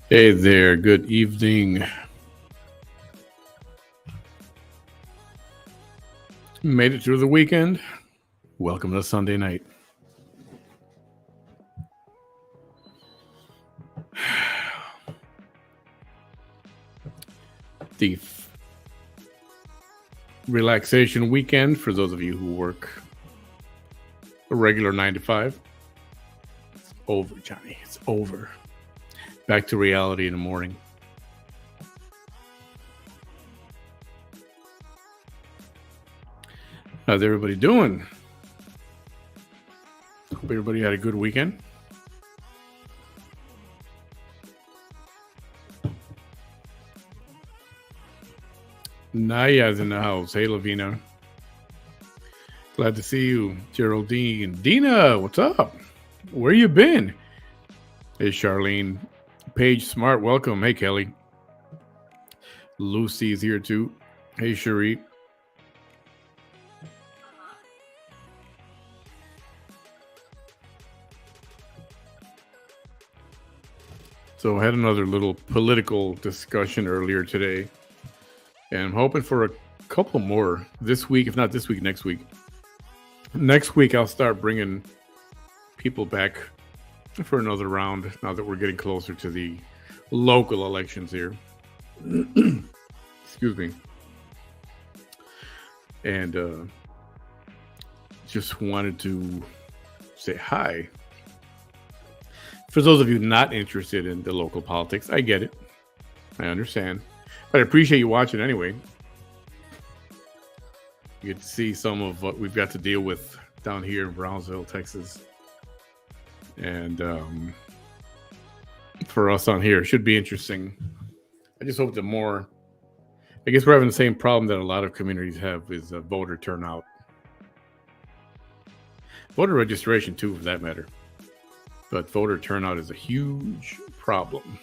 Hey there, good evening. Made it through the weekend. Welcome to Sunday night. The relaxation weekend for those of you who work a regular 9 to 5. It's over, Johnny. It's over. Back to reality in the morning. How's everybody doing? Hope everybody had a good weekend. Naya's in the house. Hey, Lavina. Glad to see you. Geraldine. Dina, what's up? Where you been? Hey, Charlene. Paige Smart, welcome. Hey, Kelly. Lucy's here too. Hey, Cherie. So I had another little political discussion earlier today, and I'm hoping for a couple more this week. If not this week, next week. Next week, I'll start bringing people back for another round now that we're getting closer to the local elections here. Excuse me. And just wanted to say hi. For those of you not interested in the local politics, I get it. I understand. But I appreciate you watching anyway. You get to see some of what we've got to deal with down here in Brownsville, Texas. And for us on here, it should be interesting. I just hope that more. I guess we're having the same problem that a lot of communities have is voter turnout. Voter registration, too, for that matter. But voter turnout is a huge problem.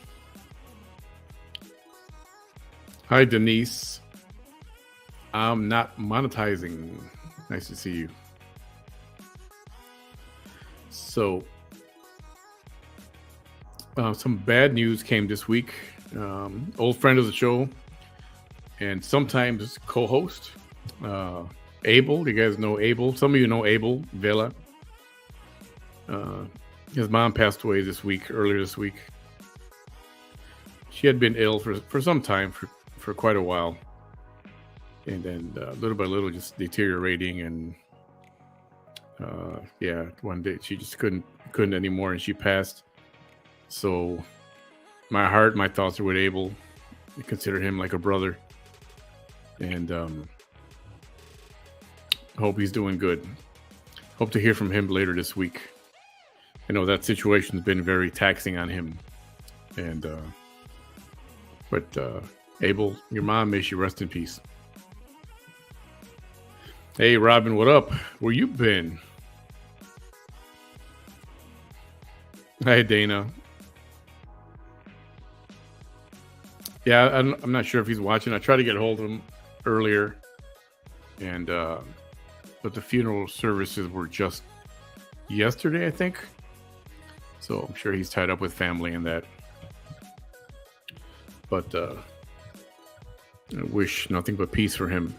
Hi, Denise. I'm not monetizing. Nice to see you. So, some bad news came this week. Old friend of the show and sometimes co-host, Abel. You guys know Abel. Some of you know Abel Vela. His mom passed away earlier this week. She had been ill for some time, for quite a while. And then little by little just deteriorating. And one day she just couldn't anymore and she passed. So my thoughts are with Abel. I consider him like a brother. And hope he's doing good. Hope to hear from him later this week. I know that situation's been very taxing on him. And but Abel, your mom, may she rest in peace. Hey Robin, what up? Where you been? Hi Dana. Yeah, I'm not sure if he's watching. I tried to get a hold of him earlier, and but the funeral services were just yesterday, I think. So I'm sure he's tied up with family and that. But I wish nothing but peace for him.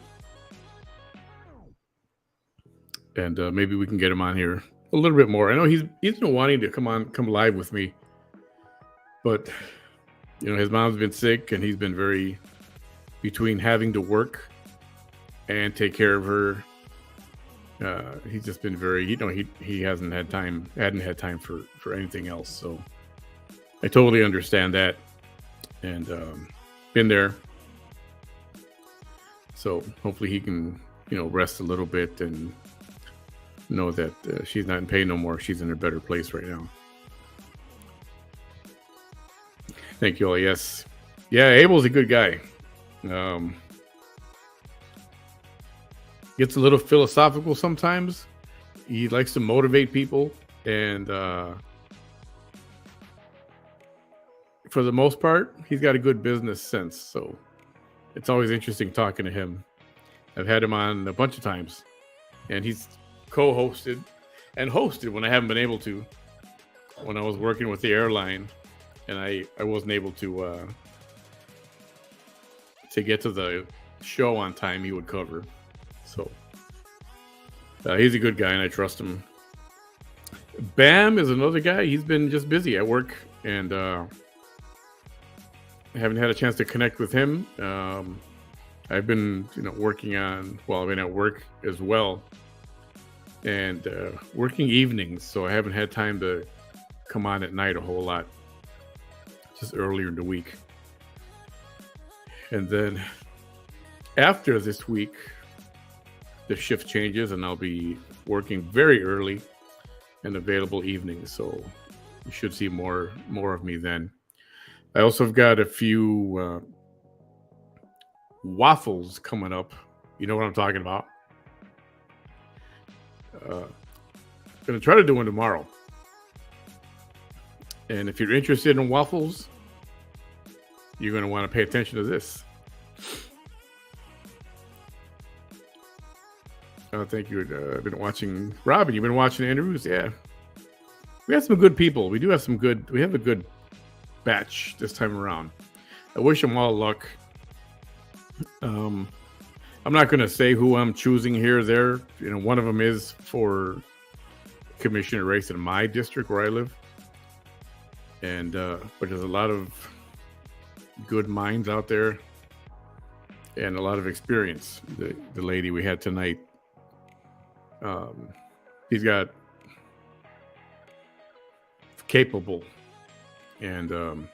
And maybe we can get him on here a little bit more. I know he's been wanting to come live with me, but his mom's been sick and he's been very between having to work and take care of her. He's just been very, he hadn't had time for anything else. So I totally understand that, and been there. So hopefully he can, rest a little bit and know that she's not in pain no more. She's in a better place right now. Thank you all. Yes. Yeah, Abel's a good guy. Gets a little philosophical sometimes. He likes to motivate people, and for the most part, he's got a good business sense. So it's always interesting talking to him. I've had him on a bunch of times, and he's co-hosted and hosted when I haven't been able to. When I was working with the airline, and I wasn't able to get to the show on time he would cover. So he's a good guy, and I trust him. Bam is another guy. He's been just busy at work, and I haven't had a chance to connect with him. I've been, working on. Well, I've been at work as well, and working evenings, so I haven't had time to come on at night a whole lot. Just earlier in the week, and then after this week, the shift changes, and I'll be working very early and available evenings. So you should see more of me then. I also have got a few waffles coming up. You know what I'm talking about. Gonna try to do one tomorrow. And if you're interested in waffles, you're going to want to pay attention to this. I think you've been watching, Robin, you've been watching the interviews. Yeah. We have some good people. We have a good batch this time around. I wish them all luck. I'm not going to say who I'm choosing here or there. One of them is for commissioner race in my district where I live. And, but there's a lot of good minds out there and a lot of experience. The lady we had tonight, she's got capable and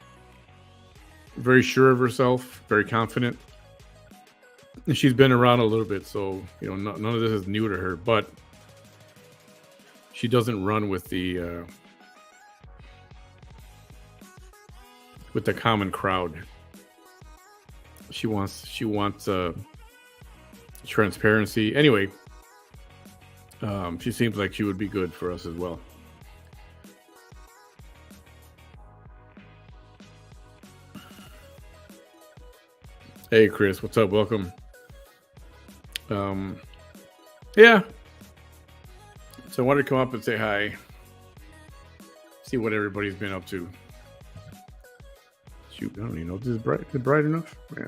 very sure of herself, very confident. And she's been around a little bit, so none of this is new to her. But she doesn't run with the common crowd. She wants transparency. Anyway, she seems like she would be good for us as well. Hey, Chris, what's up? Welcome. Yeah. So I wanted to come up and say hi. See what everybody's been up to. Shoot, I don't even know if this is bright. Is it bright enough? Yeah.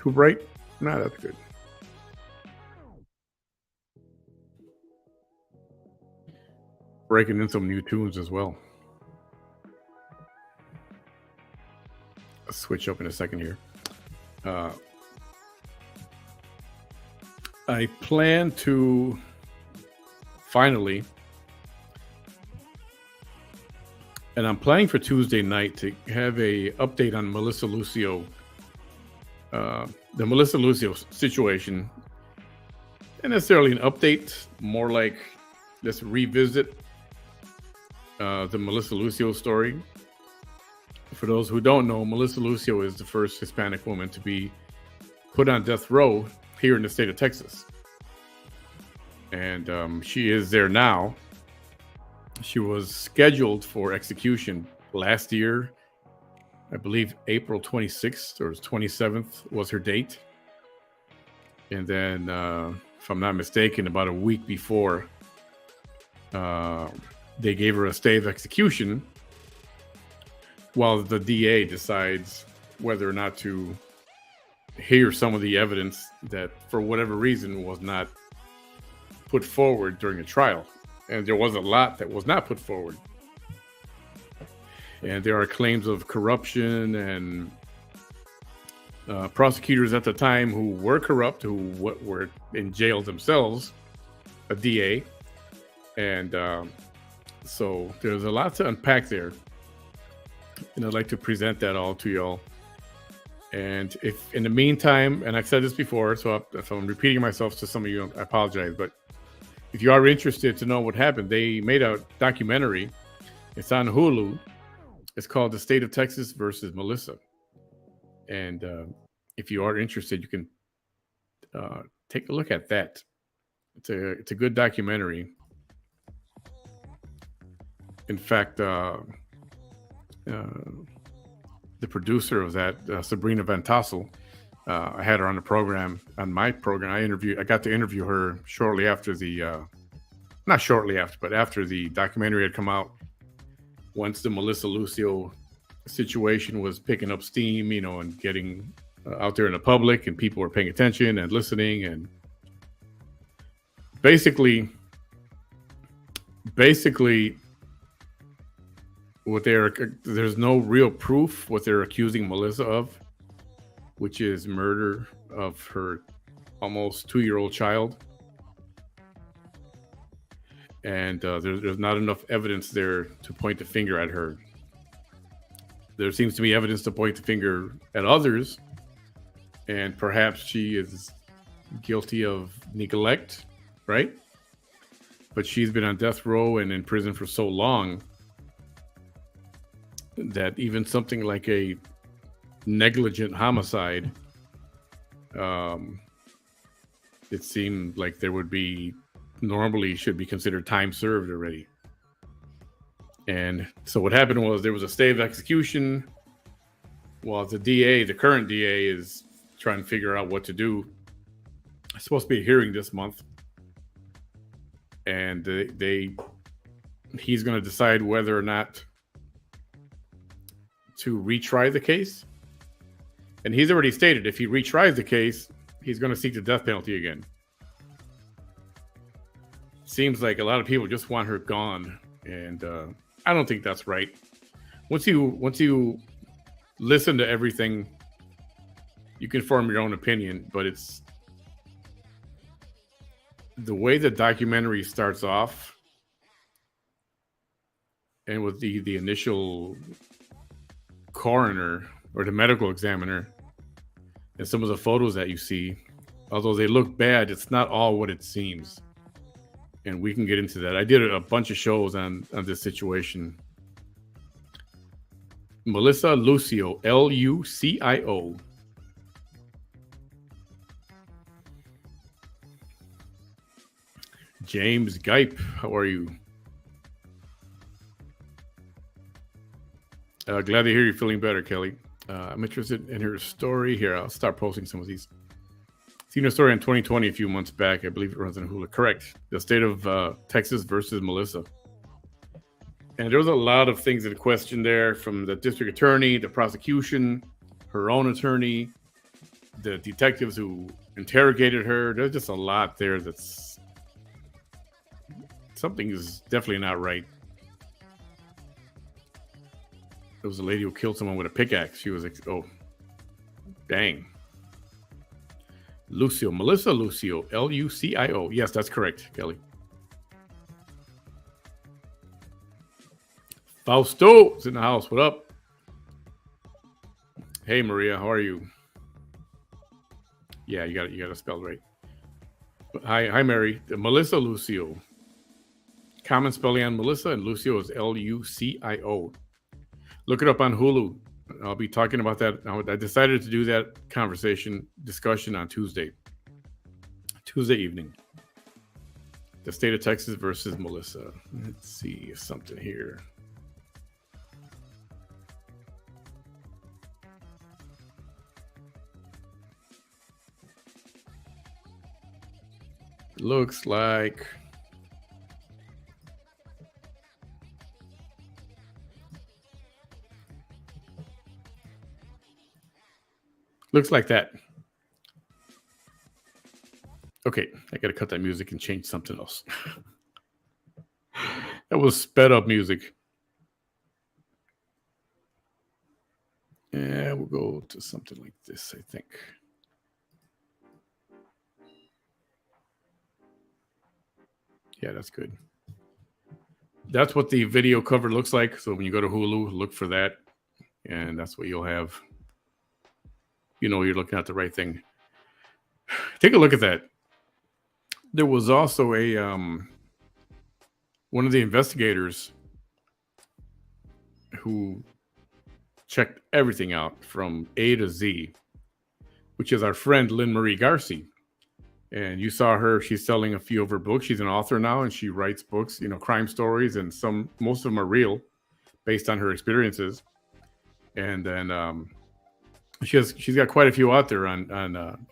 Too bright? Nah, that's good. Breaking in some new tunes as well. I'll switch up in a second here. I plan to finally, and I'm planning for Tuesday night to have a update on Melissa Lucio, the Melissa Lucio situation. Not necessarily an update, more like let's revisit the Melissa Lucio story. For those who don't know, Melissa Lucio is the first Hispanic woman to be put on death row here in the state of Texas. And she is there now. She was scheduled for execution last year. I believe April 26th or 27th was her date. And then, if I'm not mistaken, about a week before, they gave her a stay of execution while the DA decides whether or not to hear some of the evidence that, for whatever reason, was not put forward during the trial. And there was a lot that was not put forward. And there are claims of corruption and prosecutors at the time who were corrupt, who were in jail themselves, a DA. And so there's a lot to unpack there. And I'd like to present that all to y'all. And if in the meantime, and I've said this before, so if I'm repeating myself to some of you, I apologize. But if you are interested to know what happened, they made a documentary. It's on Hulu. It's called The State of Texas versus Melissa. And if you are interested, you can take a look at that. It's a good documentary. In fact, the producer of that, Sabrina Van Tassel, I had her on the program, on my program. I got to interview her shortly after not shortly after, but after the documentary had come out. Once the Melissa Lucio situation was picking up steam, and getting out there in the public, and people were paying attention and listening, and basically, what there's no real proof what they're accusing Melissa of, which is murder of her almost 2-year-old child. And there's not enough evidence there to point the finger at her. There seems to be evidence to point the finger at others, and perhaps she is guilty of neglect, right? But she's been on death row and in prison for so long that even something like a negligent homicide, it seemed like there would be normally should be considered time served already. And so what happened was there was a stay of execution while the current DA is trying to figure out what to do. It's supposed to be a hearing this month. And he's going to decide whether or not to retry the case. And he's already stated if he retries the case, he's going to seek the death penalty again. Seems like a lot of people just want her gone, and I don't think that's right. Once you listen to everything, you can form your own opinion. But it's the way the documentary starts off, and with the initial coroner or the medical examiner, and some of the photos that you see, although they look bad, it's not all what it seems. And we can get into that. I did a bunch of shows on this situation. Melissa Lucio, Lucio. James Gipe, how are you? Glad to hear you're feeling better, Kelly. I'm interested in her story. Here, I'll start posting some of these. Seen a story in 2020 a few months back. I believe it runs on Hulu. Correct. The state of Texas versus Melissa. And there was a lot of things in question there, from the district attorney, the prosecution, her own attorney, the detectives who interrogated her. There's just a lot there that's... Something is definitely not right. There was a lady who killed someone with a pickaxe. She was like, oh, dang. Lucio, Melissa Lucio, Lucio. Yes, that's correct, Kelly. Fausto is in the house. What up? Hey, Maria, how are you? Yeah, you got it spelled right. Hi, Mary. Melissa Lucio. Common spelling on Melissa, and Lucio is Lucio. Look it up on Hulu. I'll be talking about that. I decided to do that discussion on Tuesday evening. The state of Texas versus Melissa. Let's see something here. Looks like that. Okay, I gotta cut that music and change something else. That was sped up music. Yeah, we'll go to something like this, I think. Yeah, that's good. That's what the video cover looks like. So when you go to Hulu, look for that. And that's what you'll have. You're looking at the right thing. Take a look at that. There was also one of the investigators who checked everything out from A to Z, which is our friend Lynn Marie Garcia. And you saw her. She's selling a few of her books. She's an author now, and she writes books, crime stories, and most of them are real, based on her experiences. And then she's got quite a few out there on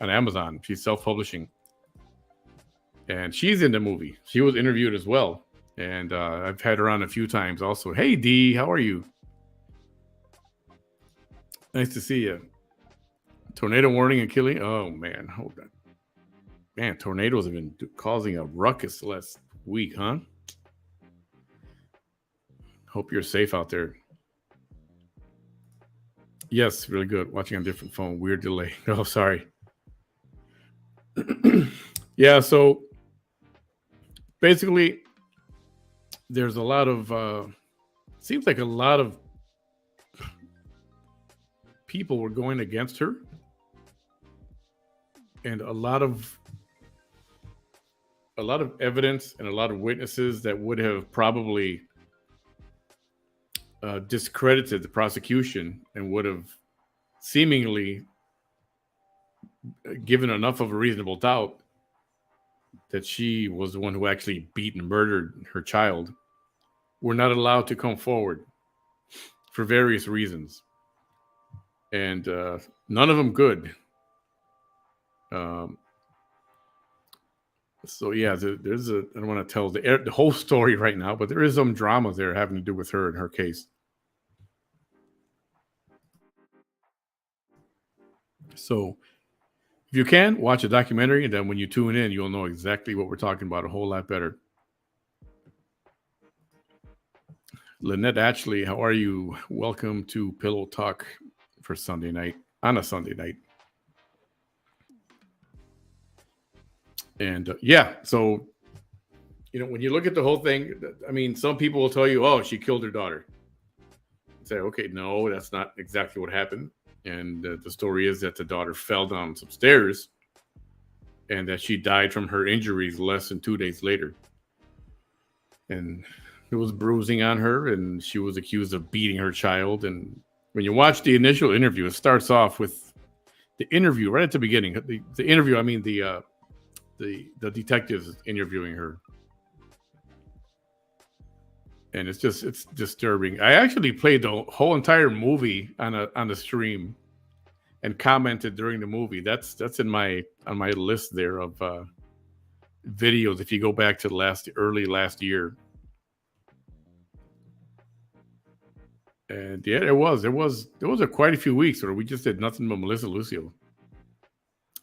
Amazon. She's self-publishing, and she's in the movie. She was interviewed as well, and I've had her on a few times also. Hey, Dee, how are you? Nice to see you. Tornado warning and killing. Oh man, hold on. Man, tornadoes have been causing a ruckus last week, huh? Hope you're safe out there. Yes, really good. Watching on different phone. Weird delay. Oh, sorry. Yeah, so basically, there's a lot of seems like a lot of people were going against her, and a lot of evidence and a lot of witnesses that would have probably discredited the prosecution and would have seemingly given enough of a reasonable doubt that she was the one who actually beat and murdered her child, were not allowed to come forward for various reasons. And none of them good. So yeah, there's a. I don't want to tell the whole story right now, but there is some drama there having to do with her and her case. So if you can watch a documentary, and then when you tune in, you'll know exactly what we're talking about a whole lot better. Lynette Ashley, how are you? Welcome to Pillow Talk for Sunday night on a Sunday night. And yeah, so when you look at the whole thing, I mean, some people will tell you, "Oh, she killed her daughter." Say, okay, no, that's not exactly what happened. And the story is that the daughter fell down some stairs, and that she died from her injuries less than 2 days later. And there was bruising on her, and she was accused of beating her child. And when you watch the initial interview, it starts off with the interview right at the beginning. The interview, I mean the detectives interviewing her, and it's disturbing. I actually played the whole entire movie on the stream and commented during the movie. That's on my list there of videos. If you go back to early last year. And yeah, there was quite a few weeks where we just did nothing but Melissa Lucio.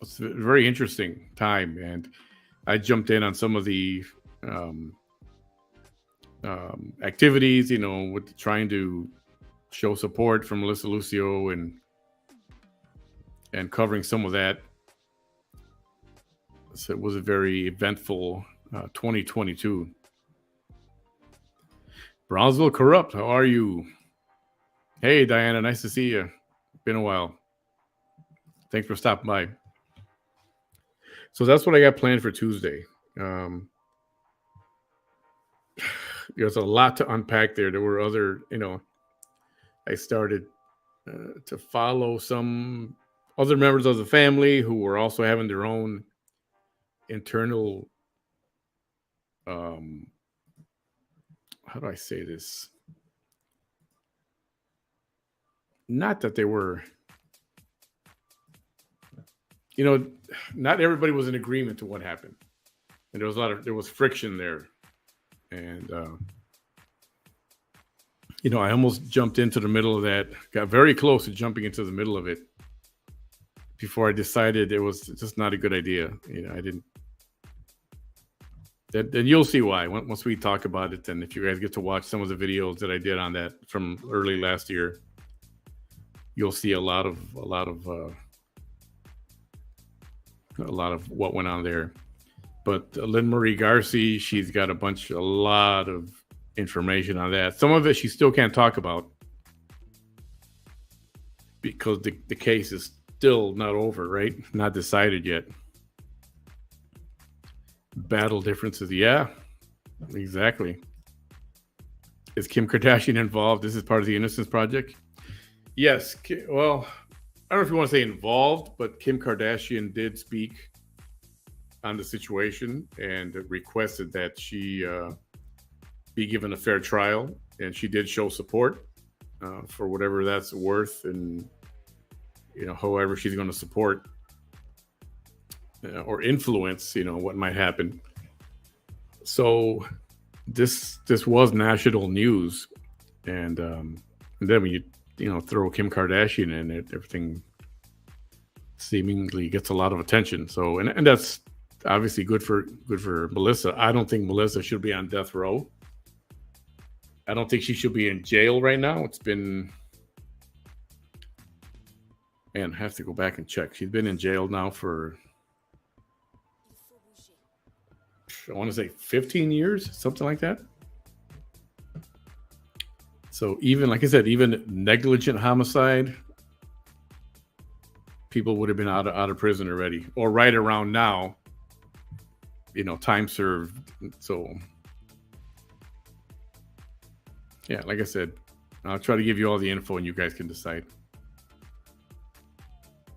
It's a very interesting time, and I jumped in on some of the activities, with trying to show support for Melissa Lucio and covering some of that. So it was a very eventful 2022. Brownsville Corrupt, how are you? Hey, Diana, nice to see you. Been a while. Thanks for stopping by. So that's what I got planned for Tuesday. There's a lot to unpack there. There were other, I started to follow some other members of the family who were also having their own internal, how do I say this? Not that they were, not everybody was in agreement to what happened. And there was friction there. And, I almost jumped into the middle of that, got very close to jumping into the middle of it before I decided it was just not a good idea. I didn't. Then you'll see why once we talk about it. And if you guys get to watch some of the videos that I did on that from early last year, you'll see a lot of what went on there. But Lynn Marie Garcia, she's got a lot of information on that. Some of it she still can't talk about because the case is still not over, right? Not decided yet. Battle differences. Yeah, exactly. Is Kim Kardashian involved? This is part of the Innocence Project? Yes. Well, I don't know if you want to say involved, but Kim Kardashian did speak on the situation and requested that she be given a fair trial. And she did show support for whatever that's worth. And, however she's going to support or influence, what might happen. So this was national news. And then when you throw Kim Kardashian in it, everything seemingly gets a lot of attention. So, and that's obviously good for Melissa. I don't think Melissa should be on death row. I don't think she should be in jail right now. It's been, man, I have to go back and check. She's been in jail now for, I want to say 15 years, something like that. So even, like I said, even negligent homicide, people would have been out of prison already, or right around now, time served. So yeah, like I said, I'll try to give you all the info and you guys can decide.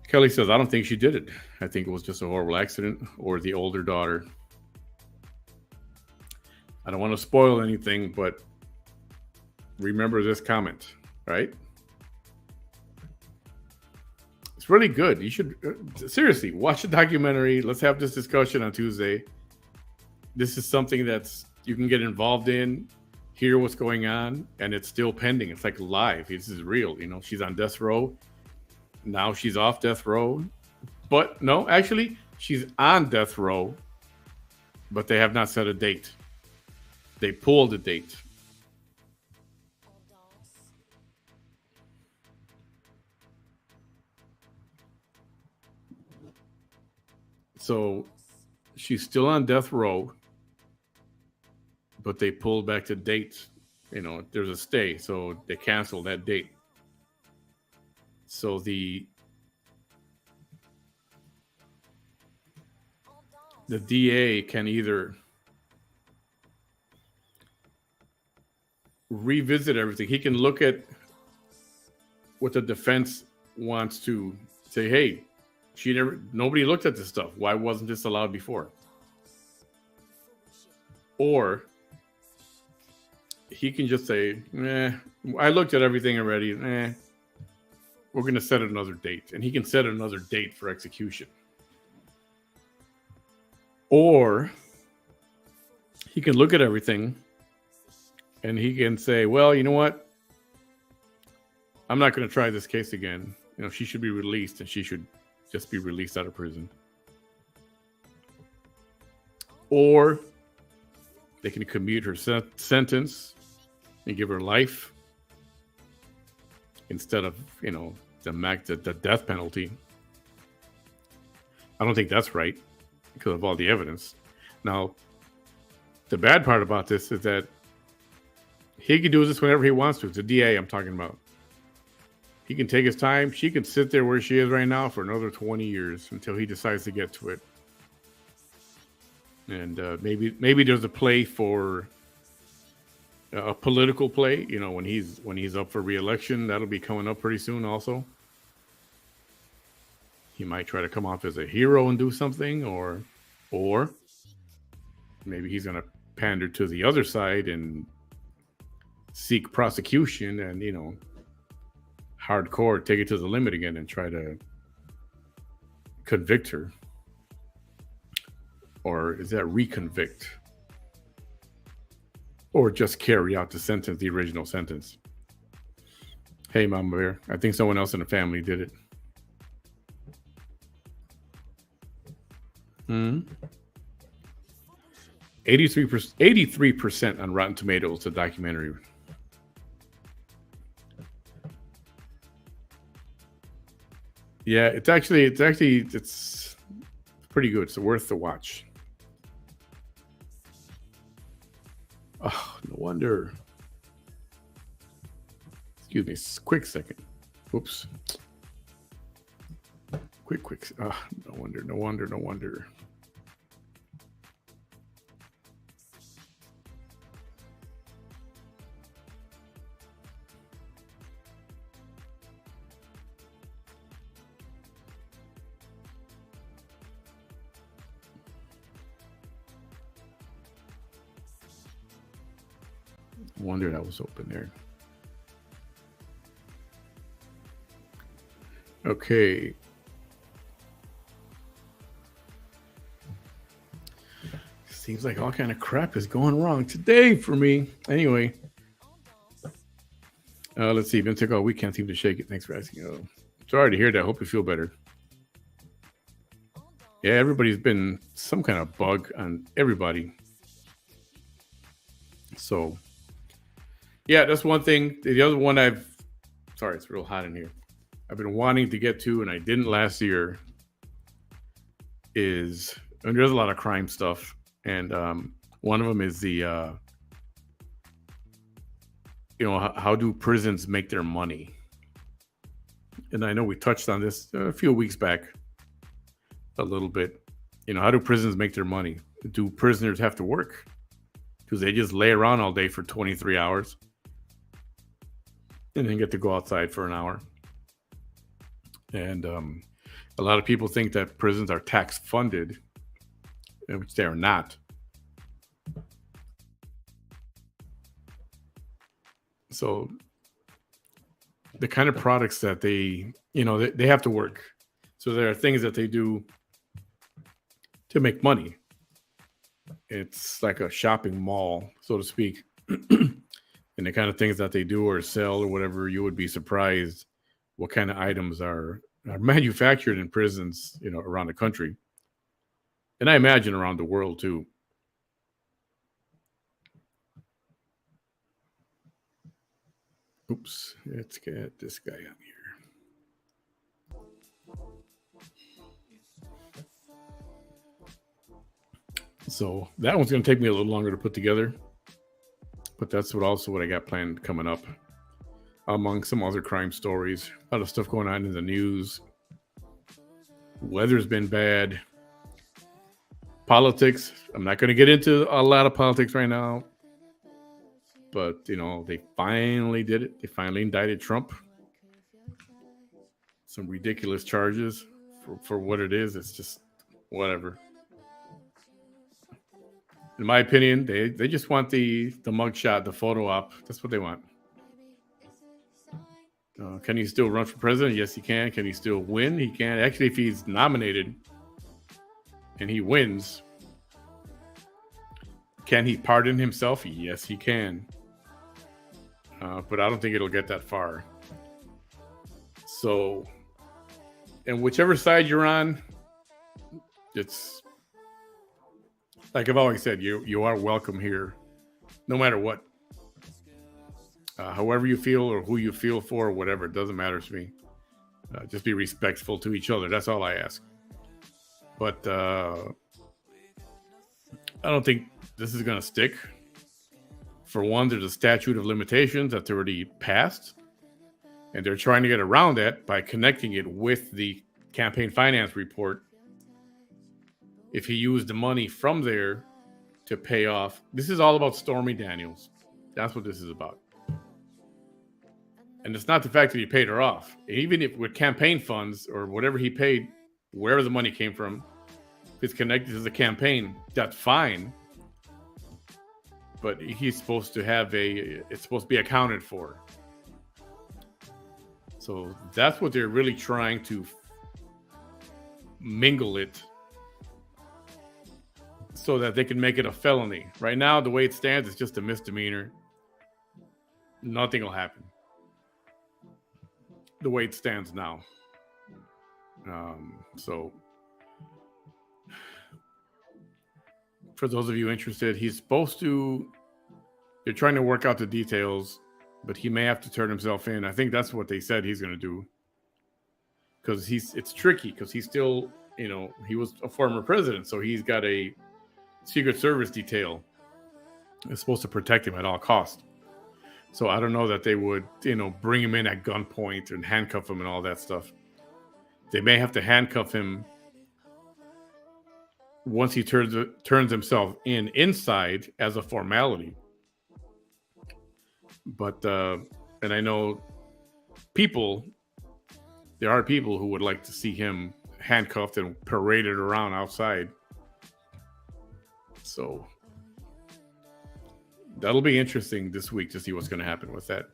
Kelly says, I don't think she did it. I think it was just a horrible accident, or the older daughter. I don't want to spoil anything, but remember this comment, right? It's really good. You should seriously watch the documentary. Let's have this discussion on Tuesday. This is something that's you can get involved in, hear what's going on, and it's still pending. It's like live. This is real. She's on death row. Now she's off death row. But no, actually, she's on death row, but they have not set a date. They pulled a date. So she's still on death row, but they pulled back the date. There's a stay, so they canceled that date. So the DA can either revisit everything. He can look at what the defense wants to say. Hey, nobody looked at this stuff. Why wasn't this allowed before? Or he can just say, I looked at everything already. We're going to set another date. And he can set another date for execution. Or he can look at everything and he can say, well, you know what? I'm not going to try this case again. She should be released, and she should just be released out of prison. Or they can commute her sentence and give her life instead of, the death penalty. I don't think that's right because of all the evidence. Now, the bad part about this is that he can do this whenever he wants to. It's the DA I'm talking about. He can take his time. She can sit there where she is right now for another 20 years until he decides to get to it. And maybe there's a play for a political play. When he's up for re-election, that'll be coming up pretty soon. Also, he might try to come off as a hero and do something, or maybe he's going to pander to the other side and seek prosecution and hardcore, take it to the limit again and try to convict her. Or is that reconvict? Or just carry out the original sentence. Hey, Mama Bear, I think someone else in the family did it. 83% on Rotten Tomatoes, the documentary. Yeah, it's pretty good. It's worth the watch. Oh, no wonder. Excuse me, quick second. Oops. Quick. No wonder. Wonder that was open there. Okay. Seems like all kind of crap is going wrong today for me. Anyway, Let's see. Been sick all week. Can't seem to shake it. Thanks for asking. Oh, sorry to hear that. Hope you feel better. Yeah, everybody's been some kind of bug on everybody. So, yeah, that's one thing. The other one sorry, it's real hot in here. I've been wanting to get to, and I didn't last year, and there's a lot of crime stuff. And one of them is how do prisons make their money? And I know we touched on this a few weeks back a little bit. How do prisons make their money? Do prisoners have to work? Because they just lay around all day for 23 hours and then get to go outside for an hour. And a lot of people think that prisons are tax funded, which they are not. So the kind of products that they have to work. So there are things that they do to make money. It's like a shopping mall, so to speak. And the kind of things that they do or sell or whatever, you would be surprised what kind of items are manufactured in prisons, around the country. And I imagine around the world too. Oops, let's get this guy on here. So that one's going to take me a little longer to put together, but that's what I got planned coming up. Among some other crime stories, a lot of stuff going on in the news. Weather's been bad. Politics. I'm not going to get into a lot of politics right now, but they finally did it. They finally indicted Trump. Some ridiculous charges for what it is. It's just whatever. In my opinion, they just want the mugshot, the photo op. That's what they want. Can he still run for president? Yes, he can. Can he still win? He can. Actually, if he's nominated and he wins, can he pardon himself? Yes, he can. But I don't think it'll get that far. So, and whichever side you're on, it's like I've always said, you are welcome here, no matter what. However you feel or who you feel for, or whatever, it doesn't matter to me. Just be respectful to each other. That's all I ask. But I don't think this is going to stick. For one, there's a statute of limitations that's already passed. And they're trying to get around that by connecting it with the campaign finance report. If he used the money from there to pay off. This is all about Stormy Daniels. That's what this is about. And it's not the fact that he paid her off. Even if with campaign funds or whatever he paid, wherever the money came from, if it's connected to the campaign, that's fine. But he's supposed to it's supposed to be accounted for. So that's what they're really trying to mingle it so that they can make it a felony. Right now, the way it stands, it's just a misdemeanor. Nothing will happen. The way it stands now. So for those of you interested, they're trying to work out the details, but he may have to turn himself in. I think that's what they said he's going to do. Because it's tricky because he's still, he was a former president. So he's got a Secret Service detail that's supposed to protect him at all costs. So I don't know that they would, bring him in at gunpoint and handcuff him and all that stuff. They may have to handcuff him once he turns himself inside as a formality. But and I know there are people who would like to see him handcuffed and paraded around outside. So that'll be interesting this week to see what's going to happen with that.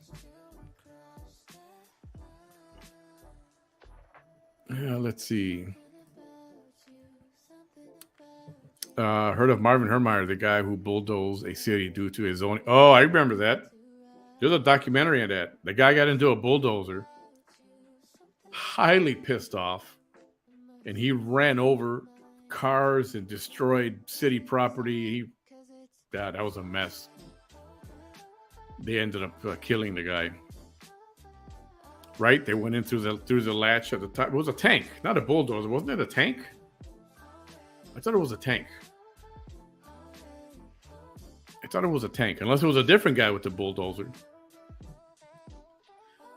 Let's see. Heard of Marvin Hermeyer, the guy who bulldozed a city due to his own. Oh, I remember that. There's a documentary on that. The guy got into a bulldozer, highly pissed off, and he ran over cars and destroyed city property. That was a mess. They ended up killing the guy. Right? They went in through the latch at the top. It was a tank, not a bulldozer. Wasn't it a tank? I thought it was a tank. Unless it was a different guy with the bulldozer.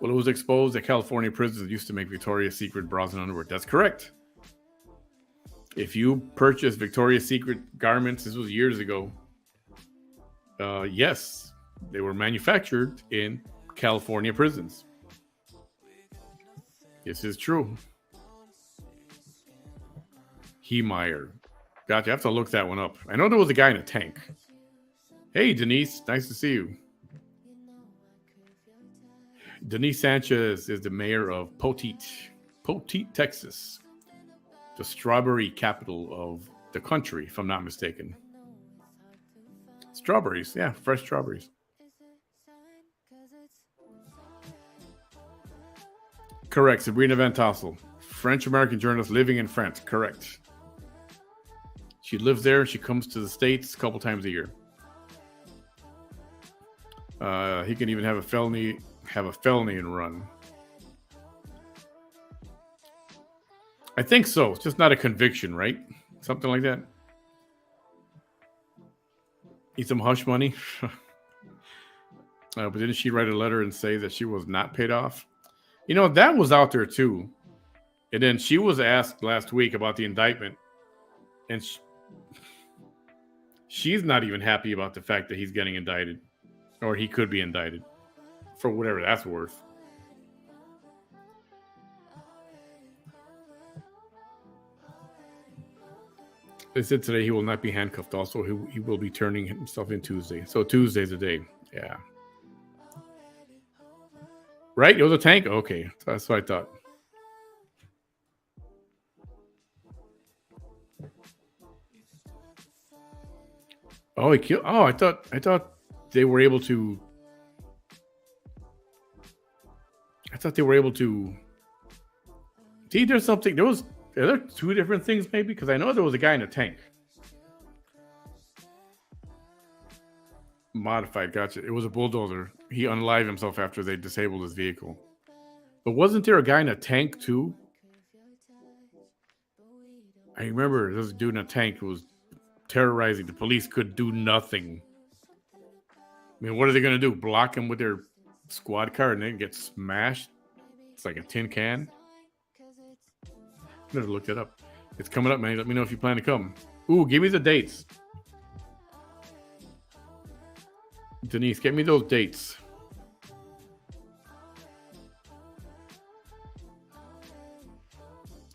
Well, it was exposed that California prisons used to make Victoria's Secret bras and underwear. That's correct. If you purchase Victoria's Secret garments, this was years ago. Yes, they were manufactured in California prisons. This is true. Heemeyer. Gotcha. I have to look that one up. I know there was a guy in a tank. Hey, Denise. Nice to see you. Denise Sanchez is the mayor of Poteet, Texas, the strawberry capital of the country, if I'm not mistaken. Strawberries. Yeah, fresh strawberries. Correct. Sabrina Van Tassel, French-American journalist living in France. Correct. She lives there. She comes to the States a couple times a year. He can even have a felony and run. I think so. It's just not a conviction, right? Something like that. Need some hush money. But didn't she write a letter and say that she was not paid off? You know, that was out there too. And then she was asked last week about the indictment. And she's not even happy about the fact that he's getting indicted. Or he could be indicted. For whatever that's worth. They said today he will not be handcuffed. Also, he will be turning himself in Tuesday. So Tuesday's the day. Yeah. Right? It was a tank? Okay. That's what I thought. Oh, he killed. Oh, I thought they were able to. See, there's something. Are there two different things maybe? Because I know there was a guy in a tank. Modified, gotcha. It was a bulldozer. He unalived himself after they disabled his vehicle. But wasn't there a guy in a tank too? I remember this dude in a tank who was terrorizing. The police could do nothing. I mean, what are they going to do? Block him with their squad car and then get smashed? It's like a tin can. Never looked it up. It's coming up, man. Let me know if you plan to come. Ooh, give me the dates. Denise, get me those dates.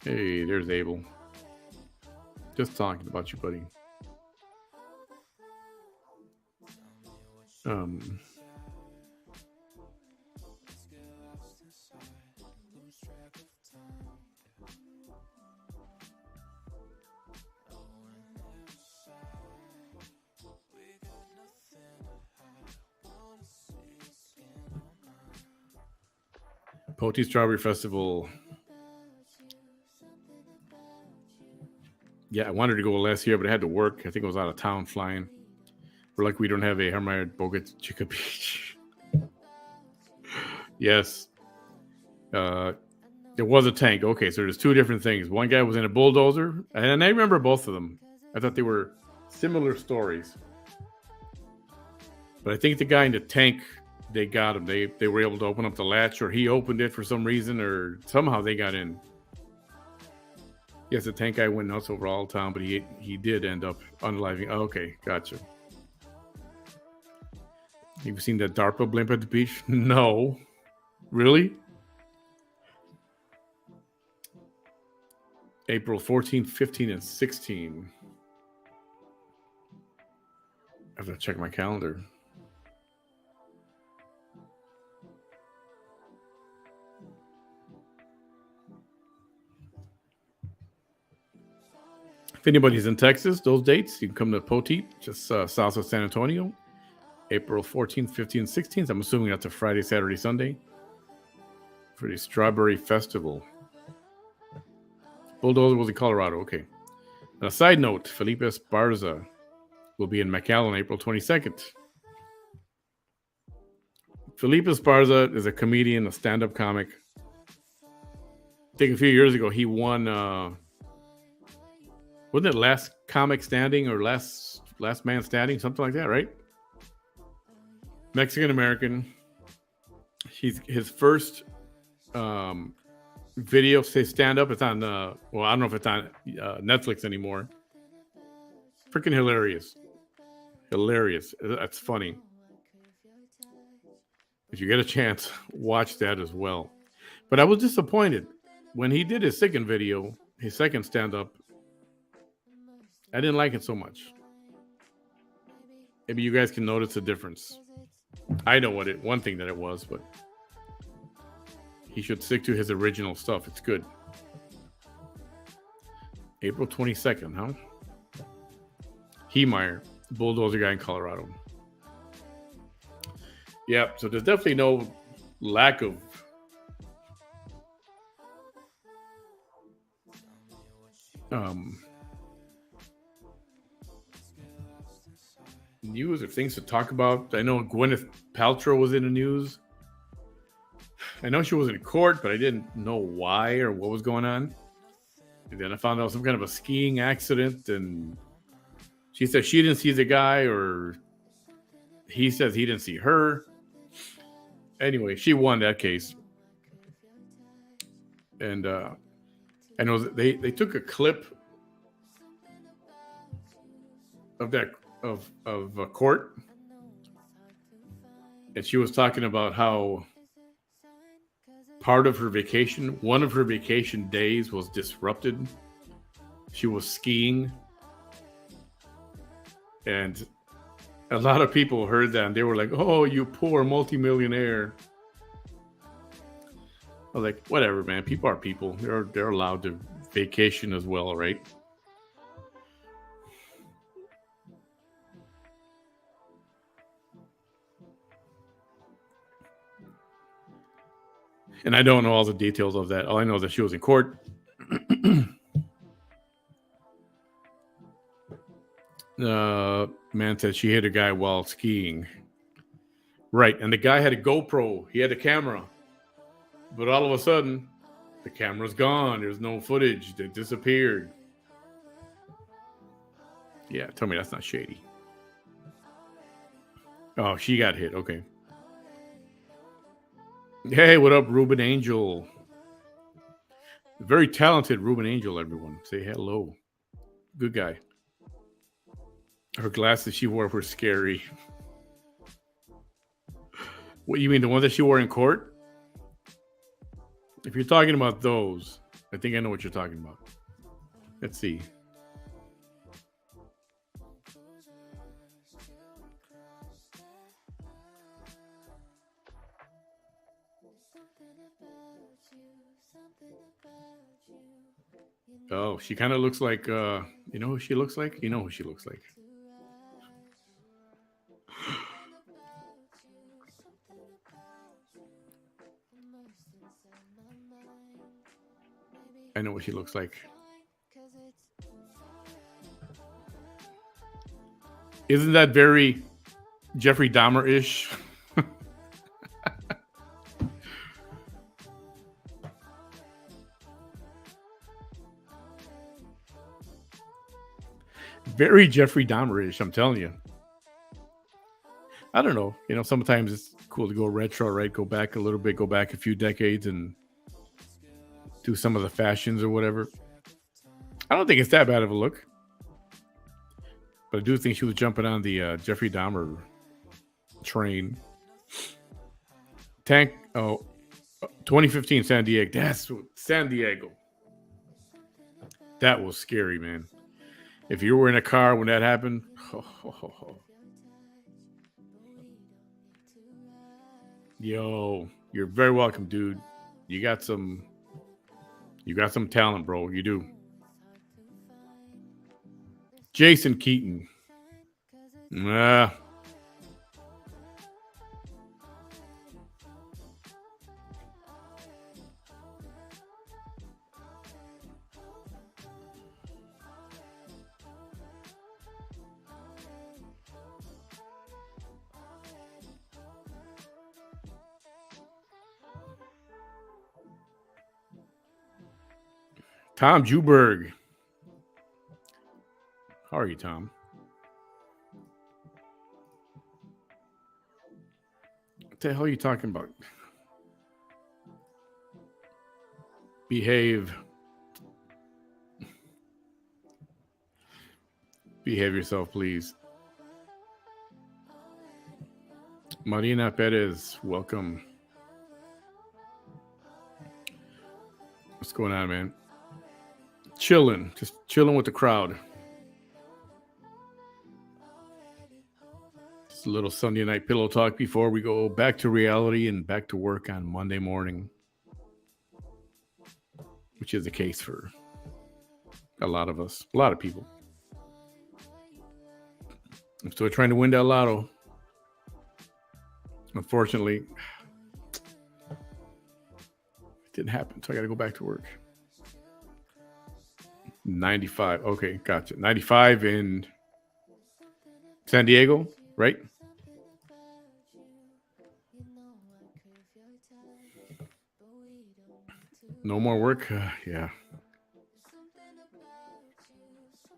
Hey, there's Abel. Just talking about you, buddy. Poteet Strawberry Festival. Yeah, I wanted to go last year, but I had to work. I think I was out of town flying. We're like, we don't have a Hermaya Bogat Chica Beach. Yes. There was a tank. Okay, so there's two different things. One guy was in a bulldozer, and I remember both of them. I thought they were similar stories. But I think the guy in the tank, they got him. They were able to open up the latch, or he opened it for some reason, or somehow they got in. Yes, the tank guy went nuts over all town, but he did end up unaliving. Oh, okay, gotcha. You've seen that DARPA blimp at the beach? No. Really? April 14, 15, and 16. I have to check my calendar. If anybody's in Texas, those dates, you can come to Poteet, just south of San Antonio. April 14th, 15th, 16th. I'm assuming that's a Friday, Saturday, Sunday for the Strawberry Festival. Bulldozer was in Colorado. Okay. On a side note, Felipe Esparza will be in McAllen April 22nd. Felipe Esparza is a comedian, a stand-up comic. I think a few years ago he won. Wasn't it Last Comic Standing or Last Man Standing, something like that, right? Mexican American. His first video, say stand-up. It's on. Well, I don't know if it's on Netflix anymore. Freaking hilarious. That's funny. If you get a chance, watch that as well. But I was disappointed when he did his second video, his second stand-up. I didn't like it so much. Maybe you guys can notice the difference. I know one thing that it was, but he should stick to his original stuff. It's good. April 22nd, huh? Heemeyer, bulldozer guy in Colorado. Yeah, so there's definitely no lack of news or things to talk about. I know Gwyneth Paltrow was in the news. I know she was in court, but I didn't know why or what was going on. And then I found out some kind of a skiing accident, and she said she didn't see the guy, or he says he didn't see her. Anyway, she won that case. And I know that they took a clip of that of a court, and she was talking about how part of her vacation, one of her vacation days, was disrupted. She was skiing, and a lot of people heard that and they were like, "Oh, you poor multimillionaire." I was like, "Whatever, man. People are people. They're allowed to vacation as well, right?" And I don't know all the details of that. All I know is that she was in court. Man said she hit a guy while skiing. Right, and the guy had a GoPro. He had a camera. But all of a sudden, the camera's gone. There's no footage. It disappeared. Yeah, tell me that's not shady. Oh, she got hit. Okay. Hey, what up, Ruben Angel? Very talented Ruben Angel, everyone. Say hello. Good guy. Her glasses she wore were scary. What, you mean the ones that she wore in court? If you're talking about those, I think I know what you're talking about. Let's see. Oh, she kind of looks like, you know who she looks like? You know who she looks like. I know what she looks like. Isn't that very Jeffrey Dahmer-ish? Very Jeffrey Dahmer-ish, I'm telling you. I don't know. You know, sometimes it's cool to go retro, right? Go back a little bit, go back a few decades and do some of the fashions or whatever. I don't think it's that bad of a look. But I do think she was jumping on the Jeffrey Dahmer train. 2015 San Diego. That's San Diego. That was scary, man. If you were in a car when that happened, yo, you're very welcome, dude. You got some talent, bro. You do. Jason Keaton. Tom Juberg. How are you, Tom? What the hell are you talking about? Behave. Behave yourself, please. Marina Perez, welcome. What's going on, man? Chilling. Just chilling with the crowd. Just a little Sunday night pillow talk before we go back to reality and back to work on Monday morning, which is the case for a lot of us, a lot of people. I'm still trying to win that lotto. Unfortunately, it didn't happen, so I got to go back to work. 95. Okay, gotcha. 95 in San Diego, right? No more work? Yeah.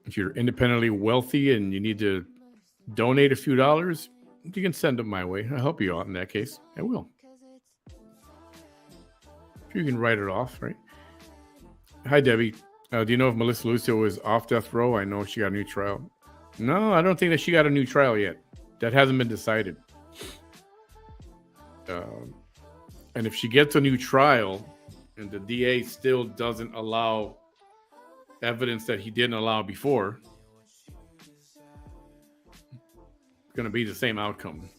If you're independently wealthy and you need to donate a few dollars, you can send them my way. I'll help you out in that case. I will. You can write it off, right? Hi, Debbie. Do you know if Melissa Lucio is off death row? I know she got a new trial. No, I don't think that she got a new trial yet. That hasn't been decided. And if she gets a new trial and the DA still doesn't allow evidence that he didn't allow before, it's going to be the same outcome.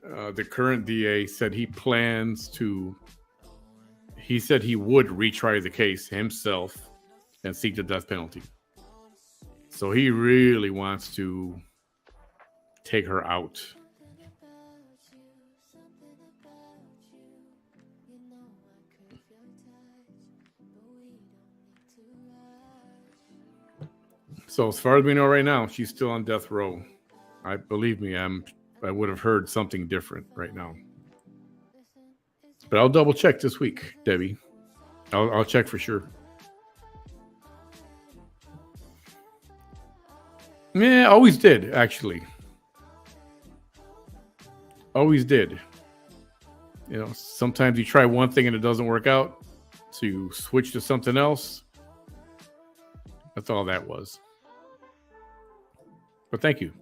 The current DA said he said he would retry the case himself and seek the death penalty. So he really wants to take her out. So as far as we know right now, she's still on death row. Believe me, I would have heard something different right now. But I'll double check this week, Debbie. I'll check for sure. Yeah, always did, actually. Always did. You know, sometimes you try one thing and it doesn't work out, so you switch to something else. That's all that was. But thank you.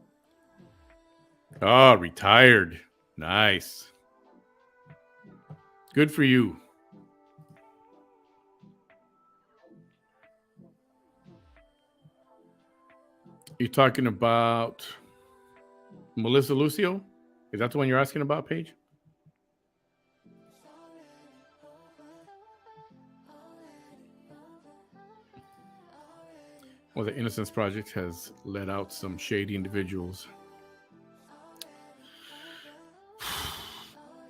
Oh, retired. Nice. Good for you. You're talking about Melissa Lucio? Is that the one you're asking about, Paige? Well, the Innocence Project has let out some shady individuals.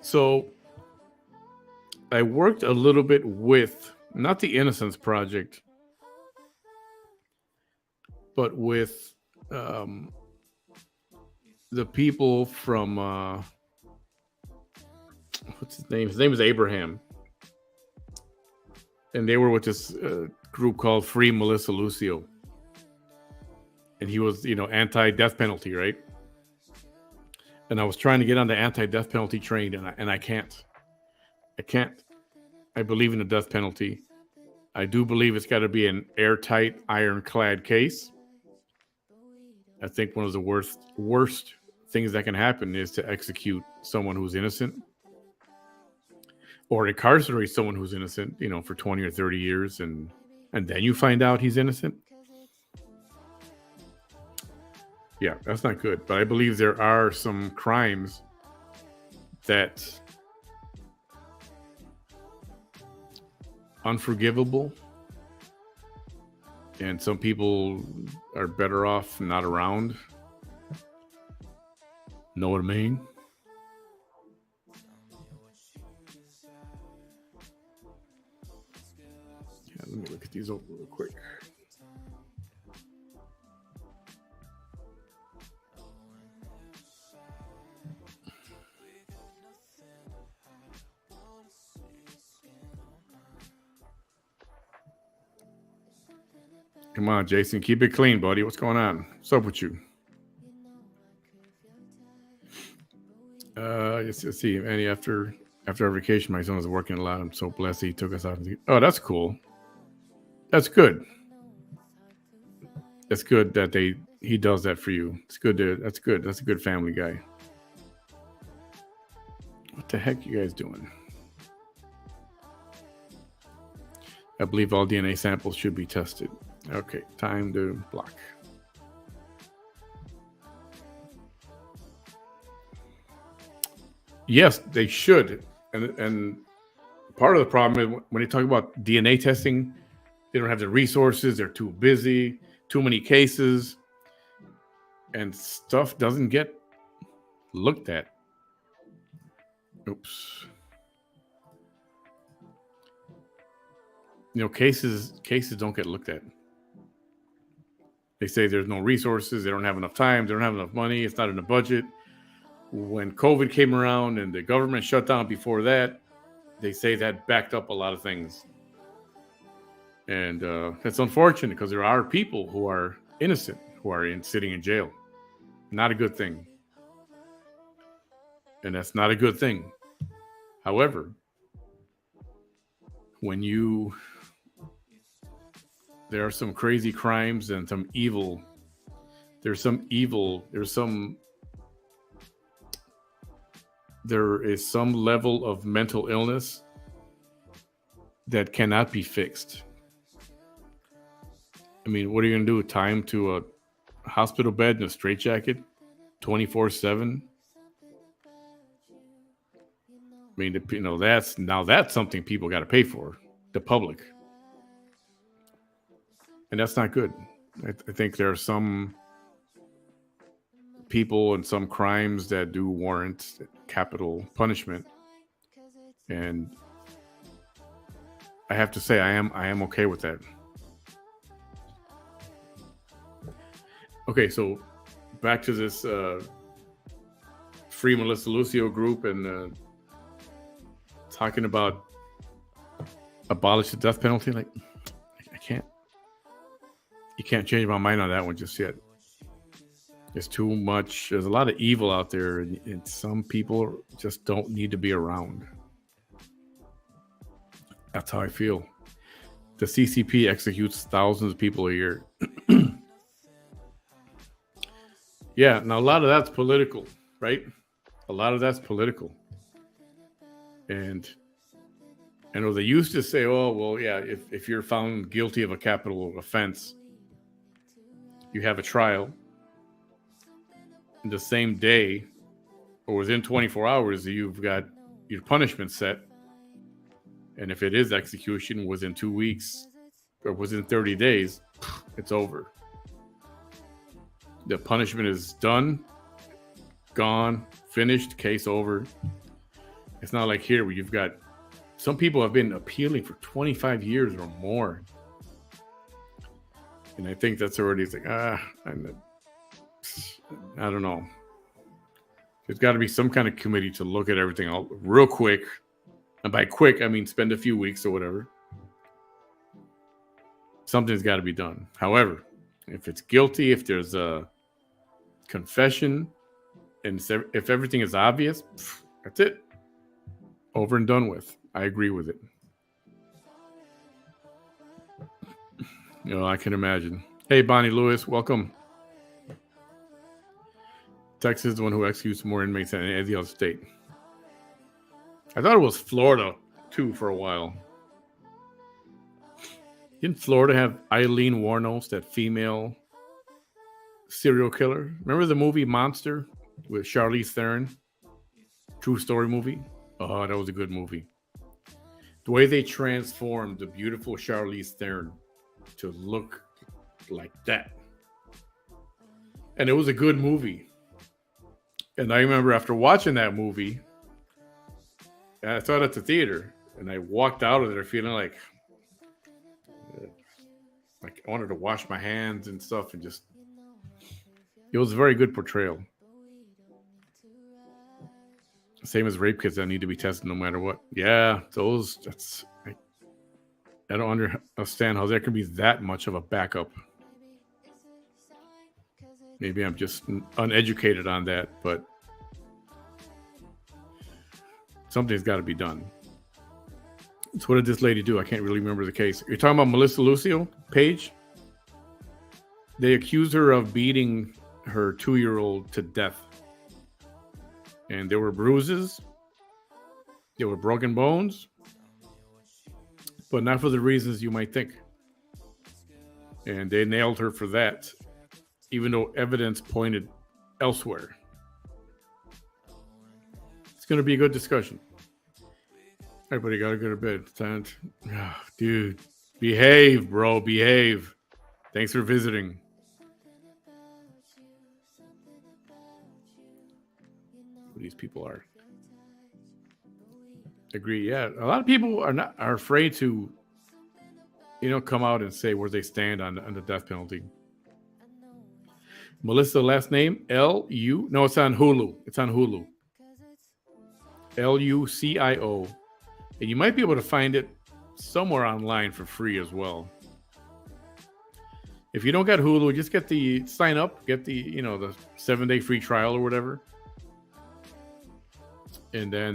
So I worked a little bit with, not the Innocence Project, but with the people from, what's his name? His name is Abraham. And they were with this group called Free Melissa Lucio. And he was, anti-death penalty, right? And I was trying to get on the anti-death penalty train, and I can't. I believe in the death penalty. I do believe it's got to be an airtight, ironclad case. I think one of the worst things that can happen is to execute someone who's innocent or incarcerate someone who's innocent, for 20 or 30 years, and then you find out he's innocent. Yeah, that's not good. But I believe there are some crimes that unforgivable, and some people are better off not around. Know what I mean? Yeah, let me look at these over real quick. Come on, Jason, keep it clean, buddy. What's going on? What's up with you? Let's see. Manny, after our vacation, my son was working a lot. I'm so blessed he took us out. Oh, that's cool. That's good. That's good that he does that for you. It's good. That's good. That's a good family guy. What the heck you guys doing? I believe all DNA samples should be tested. Okay, time to block. Yes, they should. And part of the problem is when you talk about DNA testing, they don't have the resources. They're too busy, too many cases, and stuff doesn't get looked at. Oops. Cases don't get looked at. They say there's no resources. They don't have enough time. They don't have enough money. It's not in the budget. When COVID came around and the government shut down before that, they say that backed up a lot of things. And that's unfortunate because there are people who are innocent, who are sitting in jail. Not a good thing. And that's not a good thing. However, there are some crazy crimes and some evil. There is some level of mental illness that cannot be fixed. I mean, what are you going to do? Tie him to a hospital bed in a straitjacket 24/7? I mean, that's something people got to pay for, the public. And that's not good. I think there are some people and some crimes that do warrant capital punishment. And I have to say, I am okay with that. Okay, so back to this Free Melissa Lucio group and talking about abolish the death penalty. Like, you can't change my mind on that one just yet. There's too much. There's a lot of evil out there, and some people just don't need to be around. That's how I feel. The CCP executes thousands of people a year. Yeah, now a lot of that's political, right? A lot of that's political. And I know they used to say, oh, well, yeah, if you're found guilty of a capital offense, you have a trial. And the same day or within 24 hours, you've got your punishment set. And if it is execution within 2 weeks or within 30 days, it's over. The punishment is done, gone, finished, case over. It's not like here where you've got some people have been appealing for 25 years or more. And I think that's already like, I don't know. There's got to be some kind of committee to look at everything real quick. And by quick, I mean spend a few weeks or whatever. Something's got to be done. However, if it's guilty, if there's a confession, and if everything is obvious, that's it. Over and done with. I agree with it. I can imagine. Hey, Bonnie Lewis, welcome. Texas is the one who executes more inmates than any other state. I thought it was Florida, too, for a while. Didn't Florida have Eileen Wuornos, that female serial killer? Remember the movie Monster with Charlize Theron? True story movie? Oh, that was a good movie. The way they transformed the beautiful Charlize Theron to look like that. And it was a good movie. And I remember after watching that movie, I saw it at the theater, and I walked out of there feeling like I wanted to wash my hands and stuff, and just it was a very good portrayal. Same as rape kits that need to be tested no matter what. Yeah, I don't understand how there can be that much of a backup Maybe I'm just uneducated on that, but something's got to be done. So what did this lady do? I can't really remember the case. You're talking about Melissa Lucio Page? They accused her of beating her 2-year-old to death. And there were bruises. There were broken bones. But not for the reasons you might think. And they nailed her for that, even though evidence pointed elsewhere. It's going to be a good discussion. Everybody got to go to bed. Oh, dude, behave, bro, behave. Thanks for visiting. Who these people are. Agree. Yeah, a lot of people are afraid to, come out and say where they stand on the death penalty. Melissa, last name L-U. No, it's on Hulu. It's on Hulu. Lucio. And you might be able to find it somewhere online for free as well. If you don't get Hulu, just sign up, get the 7-day free trial or whatever. And then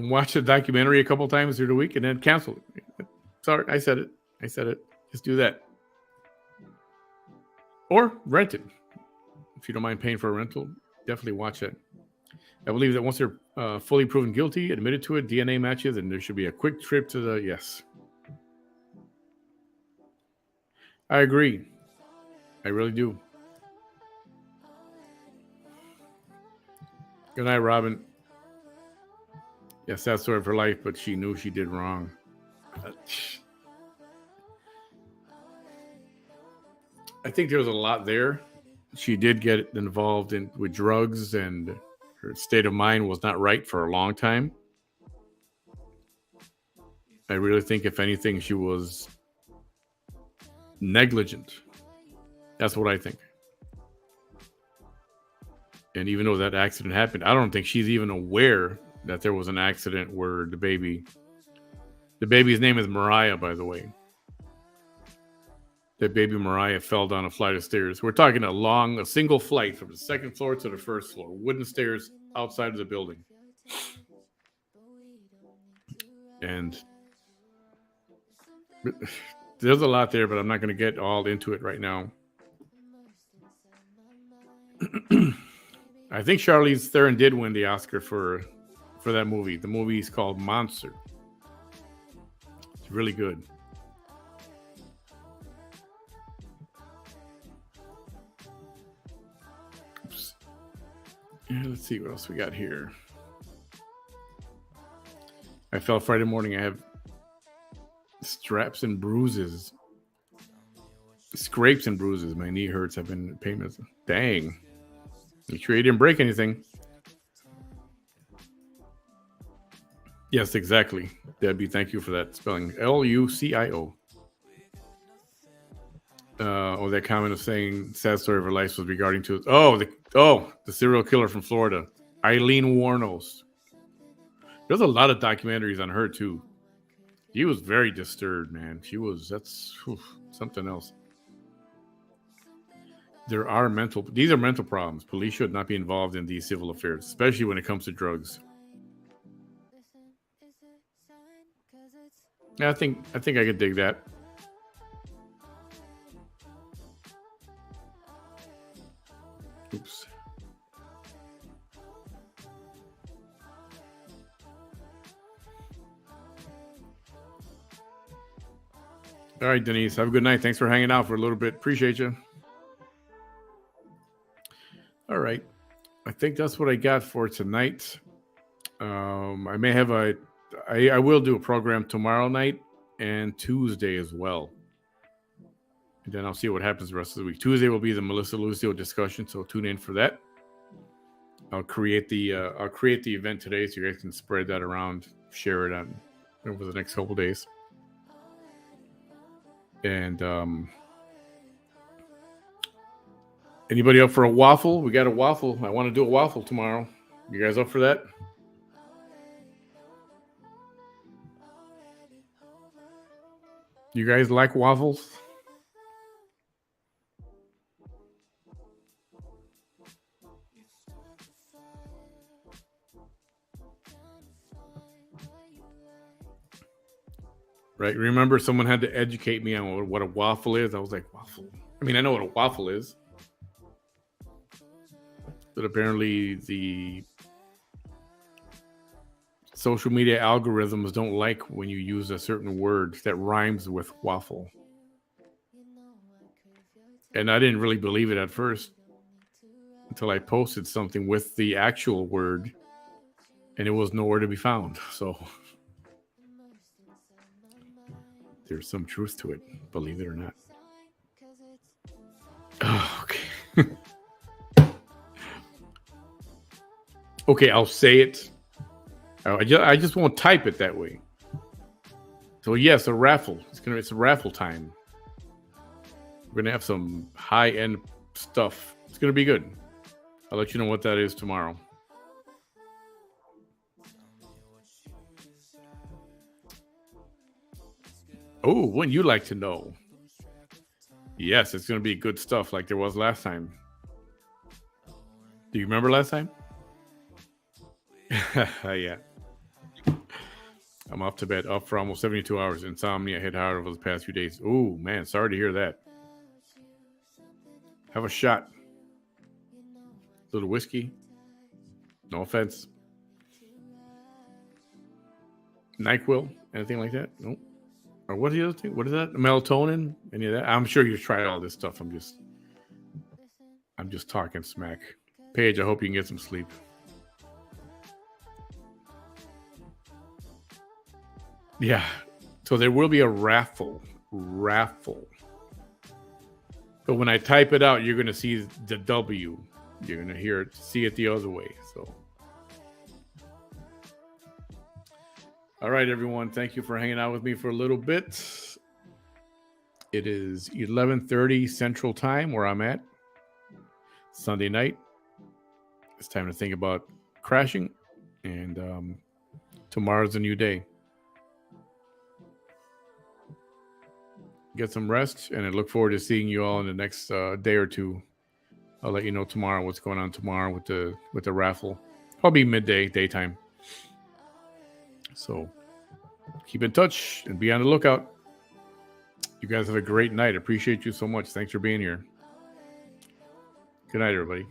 watch the documentary a couple times through the week and then cancel it. Sorry, I said it. Just do that. Or rent it. If you don't mind paying for a rental, definitely watch it. I believe that once they're fully proven guilty, admitted to it, DNA matches, and there should be a quick trip to the yes. I agree. I really do. Good night, Robin. Yes, that's sort of her life, but she knew she did wrong. I think there was a lot there. She did get involved with drugs, and her state of mind was not right for a long time. I really think, if anything, she was negligent. That's what I think. And even though that accident happened, I don't think she's even aware that there was an accident where the baby's name is Mariah, by the way. That baby Mariah fell down a flight of stairs. We're talking a single flight from the second floor to the first floor, wooden stairs outside of the building. And there's a lot there, but I'm not going to get all into it right now. I think Charlize Theron did win the Oscar for that movie. The movie is called Monster. It's really good. Oops. Yeah, let's see what else we got here. I fell Friday morning. I have straps and bruises. Scrapes and bruises. My knee hurts. I've been in pain. Dang. You sure you didn't break anything? Yes, exactly. Debbie, thank you for that spelling. Lucio. That comment of saying sad story of her life was regarding to the serial killer from Florida, Eileen Wuornos. There's a lot of documentaries on her too. She was very disturbed, man. That's something else. These are mental problems. Police should not be involved in these civil affairs, especially when it comes to drugs. Yeah, I think I could dig that. Oops. All right, Denise. Have a good night. Thanks for hanging out for a little bit. Appreciate you. All right. I think that's what I got for tonight. I may have I will do a program tomorrow night and Tuesday as well. And then I'll see what happens the rest of the week. Tuesday will be the Melissa Lucio discussion, so tune in for that. I'll create the event today so you guys can spread that around, share it over the next couple days. And anybody up for a waffle? We got a waffle. I want to do a waffle tomorrow. You guys up for that? You guys like waffles? Right. Remember, someone had to educate me on what a waffle is. I was like, waffle. I mean, I know what a waffle is, but apparently the social media algorithms don't like when you use a certain word that rhymes with waffle. And I didn't really believe it at first until I posted something with the actual word, and it was nowhere to be found. So there's some truth to it, believe it or not. Oh, okay. Okay, I'll say it. I just won't type it that way. So yes, a raffle. It's a raffle time. We're gonna have some high-end stuff. It's gonna be good. I'll let you know what that is tomorrow. Oh, wouldn't you like to know? Yes, it's gonna be good stuff like there was last time. Do you remember last time? Yeah. I'm off to bed, up for almost 72 hours. Insomnia hit hard over the past few days. Oh, man, sorry to hear that. Have a shot. A little whiskey. No offense. NyQuil? Anything like that? Nope. Or what's the other thing? What is that? Melatonin? Any of that? I'm sure you've tried all this stuff. I'm just talking smack. Paige, I hope you can get some sleep. Yeah. So there will be a raffle. But when I type it out, you're going to see the W. You're going to see it the other way. So, all right, everyone. Thank you for hanging out with me for a little bit. It is 11:30 Central Time where I'm at. Sunday night. It's time to think about crashing. And tomorrow's a new day. Get some rest, and I look forward to seeing you all in the next day or two. I'll let you know tomorrow what's going on tomorrow with the raffle. Probably midday, daytime. So keep in touch and be on the lookout. You guys have a great night. Appreciate you so much. Thanks for being here. Good night, everybody.